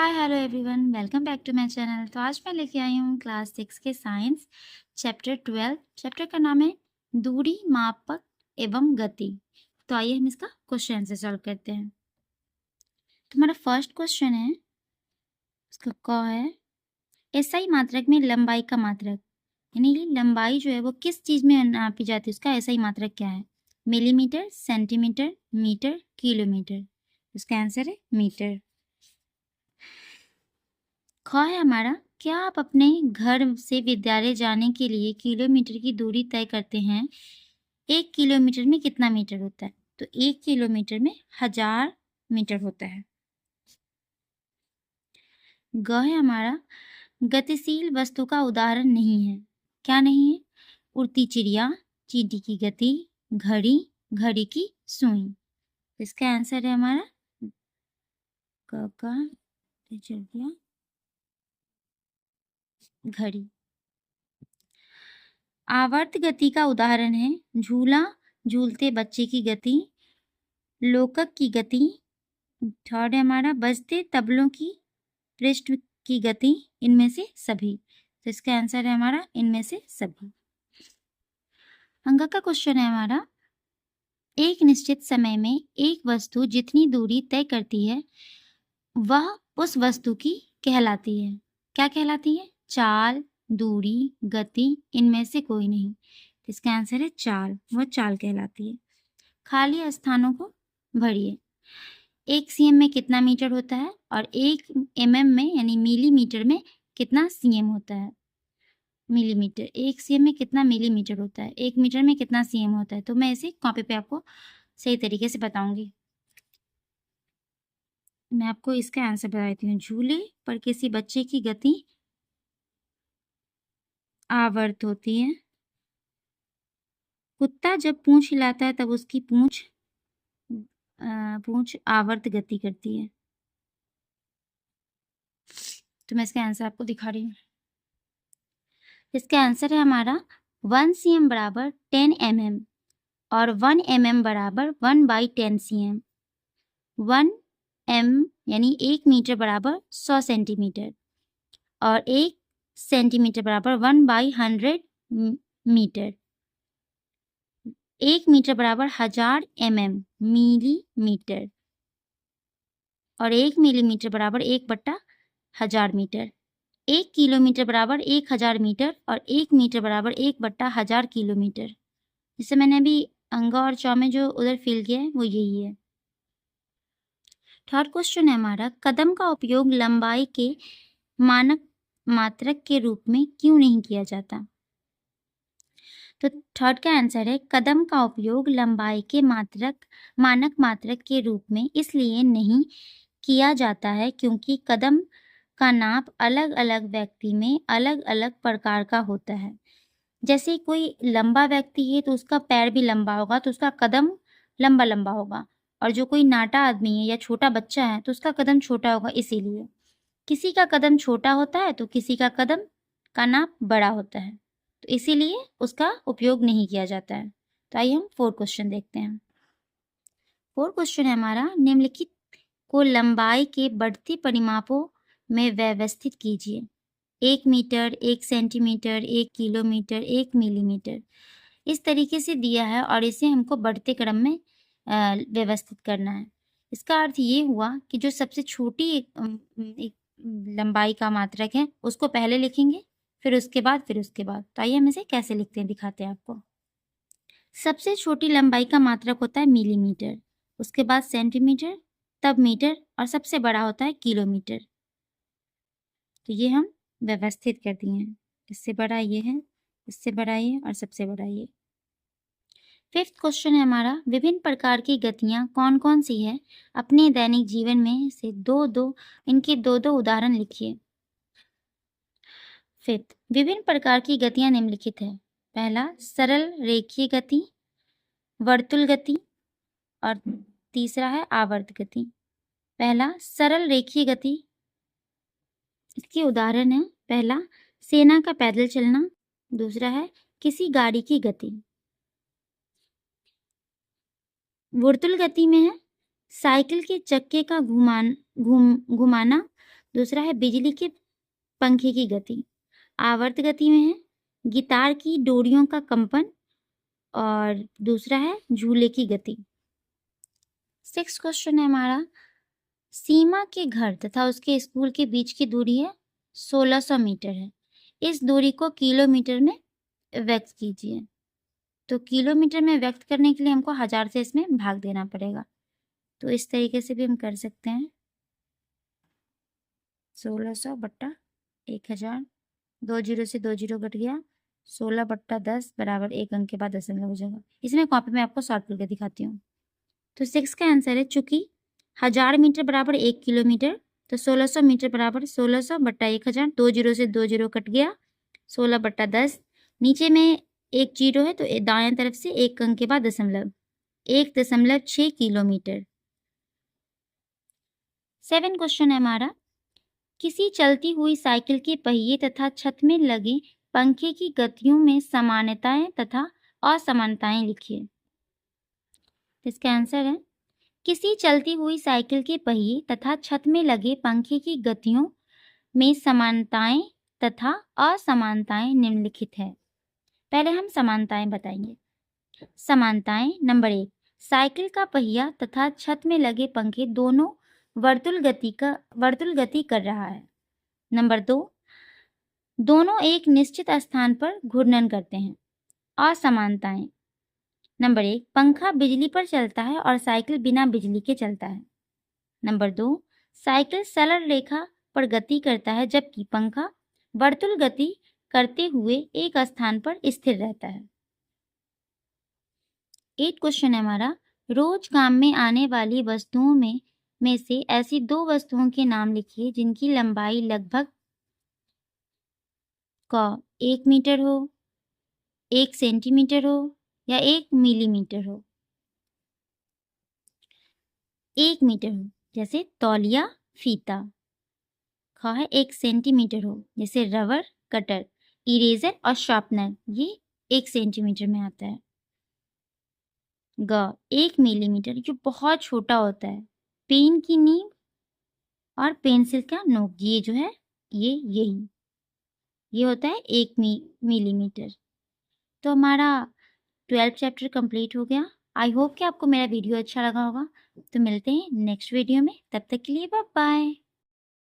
Hi hello everyone, welcome back to my channel. तो आज मैं लेके आई हूँ क्लास 6 के साइंस चैप्टर 12। चैप्टर का नाम है दूरी, मापक एवं गति। तो आइए हम इसका क्वेश्चन आंसर सॉल्व करते हैं। तो हमारा फर्स्ट क्वेश्चन है, उसका क है एसआई मात्रक में लंबाई का मात्रक, यानी कि लंबाई जो है वो किस चीज में नापी जाती है, उसका एसआई मात्रक क्या है? Millimetre, centimetre, metre, kilometre. इसका आंसर है मीटर। ख है हमारा, क्या आप अपने घर से विद्यालय जाने के लिए किलोमीटर की दूरी तय करते हैं? 1 किलोमीटर में कितना मीटर होता है? तो 1 किलोमीटर में 1000 मीटर होता है। ग है हमारा, गतिशील वस्तु का उदाहरण नहीं है। क्या नहीं है? उड़ती चिड़िया, चींटी की गति, घड़ी, घड़ी की सुई। इसका आंसर है हमारा क का चल गया घड़ी। आवर्त गति का उदाहरण है झूला, झूलते बच्चे की गति, लोकक की गति। थर्ड है हमारा बजते तबलों की पृष्ठ की गति, इनमें से सभी। तो इसका आंसर है हमारा इनमें से सभी। अंक का क्वेश्चन है हमारा, एक निश्चित समय में एक वस्तु जितनी दूरी तय करती है वह उस वस्तु की कहलाती है। क्या कहलाती है? चाल, दूरी, गति, इनमें से कोई नहीं। इसका आंसर है चाल, वह चाल कहलाती है। खाली स्थानों को भरिए। 1 सीएम में कितना मीटर होता है और 1 एमएम में यानी मिलीमीटर में कितना सीएम होता है? मिलीमीटर। 1 सीएम में कितना मिलीमीटर होता है, 1 मीटर में कितना सीएम होता है? तो मैं इसे कॉपी पे आपको सही तरीके से बताऊंगी। मैं आपको इसका आंसर बता देती हूँ। झूले पर किसी बच्चे की गति आवर्त होती है। कुत्ता जब पूंछ हिलाता है तब उसकी पूंछ आवर्त गति करती है। तो मैं इसका आंसर आपको दिखा रही हूँ। इसका आंसर है हमारा 1 सीएम बराबर 10 mm और 1 mm बराबर 1/10 cm। 1 m यानी 1 मीटर बराबर 100 सेंटीमीटर और 1 सेंटीमीटर बराबर 1/100 मीटर। 1 मीटर बराबर 1000 mm मिलीमीटर और 1 मिलीमीटर बराबर 1/1000 मीटर। 1 किलोमीटर बराबर 1000 मीटर और 1 मीटर बराबर 1/1000 किलोमीटर। जिससे मैंने अभी अंगा और चौ में जो उधर फिल किया है वो यही है। थर्ड क्वेश्चन है हमारा, कदम का उपयोग लंबाई के मानक मात्रक के रूप में क्यों नहीं किया जाता? तो थर्ड का आंसर है कदम का उपयोग लंबाई के मानक मात्रक के रूप में इसलिए नहीं किया जाता है क्योंकि कदम का नाप अलग अलग व्यक्ति में अलग अलग प्रकार का होता है। जैसे कोई लंबा व्यक्ति है तो उसका पैर भी लंबा होगा तो उसका कदम लंबा लंबा होगा, और जो कोई नाटा आदमी है या छोटा बच्चा है तो उसका कदम छोटा होगा। इसीलिए किसी का कदम छोटा होता है तो किसी का कदम का नाप बड़ा होता है, तो इसीलिए उसका उपयोग नहीं किया जाता है। तो आइए हम 4 क्वेश्चन देखते हैं। 4 क्वेश्चन है हमारा, निम्नलिखित को लंबाई के बढ़ती परिमापों में व्यवस्थित कीजिए। 1 मीटर, 1 सेंटीमीटर, 1 किलोमीटर, 1 मिलीमीटर। इस तरीके से दिया है और इसे हमको बढ़ते क्रम में व्यवस्थित करना है। इसका अर्थ ये हुआ कि जो सबसे छोटी एक लंबाई का मात्रक है उसको पहले लिखेंगे, फिर उसके बाद। तो आइए हम इसे कैसे लिखते हैं दिखाते हैं आपको। सबसे छोटी लंबाई का मात्रक होता है मिलीमीटर, उसके बाद सेंटीमीटर, तब मीटर और सबसे बड़ा होता है किलोमीटर। तो ये हम व्यवस्थित कर दिए हैं। इससे बड़ा ये है, इससे बड़ा ये और सबसे बड़ा ये। 5th क्वेश्चन है हमारा, विभिन्न प्रकार की गतियां कौन कौन सी है? अपने दैनिक जीवन में से इनके दो दो उदाहरण लिखिए। 5th, विभिन्न प्रकार की गतियां निम्नलिखित है। पहला सरल रेखीय गति, वर्तुल गति और तीसरा है आवर्त गति। पहला सरल रेखीय गति, इसके उदाहरण है पहला सेना का पैदल चलना, दूसरा है किसी गाड़ी की गति। वर्तुल गति में है साइकिल के चक्के का घुमाना, दूसरा है बिजली के पंखे की गति, आवर्त गति में है, गिटार की डोरियों का कंपन, और दूसरा है झूले की गति। 6 क्वेश्चन है हमारा, सीमा के घर तथा उसके स्कूल के बीच की दूरी है 1600 मीटर है। इस दूरी को किलोमीटर में व्यक्त कीजिए। तो किलोमीटर में व्यक्त करने के लिए हमको 1000 से इसमें भाग देना पड़ेगा। तो इस तरीके से भी हम कर सकते हैं, 1600 बट्टा 1000, 2 जीरो से 2 जीरो कट गया, 16 बट्टा 10 बराबर 1 अंक के बाद दशमलव हो जाएगा। इसमें कॉपी में आपको सॉल्व करके दिखाती हूँ। तो 6 का आंसर है, चूंकि 1000 मीटर बराबर 1 किलोमीटर, तो 1600 मीटर बराबर 1600 बट्टा 1000, 2 जीरो से 2 जीरो कट गया, 16 बट्टा 10, नीचे में 1 जीरो है तो दाएं तरफ से 1 अंक के बाद दशमलव, 1.6 किलोमीटर। 7 क्वेश्चन है हमारा, किसी चलती हुई साइकिल के पहिए तथा छत में लगे पंखे की गतियों में समानताएं तथा असमानताएं लिखिए। इसका आंसर है, किसी चलती हुई साइकिल के पहिए तथा छत में लगे पंखे की गतियों में समानताएं तथा असमानताएं निम्नलिखित है। पहले हम समानताएं बताएंगे। समानताएं, नंबर 1, साइकिल का पहिया तथा छत में लगे पंखे दोनों वर्तुल गति कर रहा है। नंबर 2, दोनों एक निश्चित स्थान पर घूर्णन करते हैं। असमानताएं, नंबर 1, पंखा बिजली पर चलता है और साइकिल बिना बिजली के चलता है। नंबर 2, साइकिल सरल रेखा पर गति करता है जबकि पंखा वर्तुल गति करते हुए एक स्थान पर स्थिर रहता है। 8 क्वेश्चन है हमारा, रोज काम में आने वाली वस्तुओं में से ऐसी 2 वस्तुओं के नाम लिखिए जिनकी लंबाई लगभग 1 मीटर हो, 1 सेंटीमीटर हो या 1 मिलीमीटर हो। 1 मीटर हो जैसे तौलिया, फीता। ख है 1 सेंटीमीटर हो जैसे रबर, कटर, इरेजर और शार्पनर, ये 1 सेंटीमीटर में आता है। ग 1 मिलीमीटर, जो बहुत छोटा होता है, पेन की नीब और पेंसिल का नोक, ये जो है ये होता है 1 मिलीमीटर। तो हमारा 12th चैप्टर कंप्लीट हो गया। आई होप कि आपको मेरा वीडियो अच्छा लगा होगा। तो मिलते हैं नेक्स्ट वीडियो में, तब तक के लिए बाय बाय।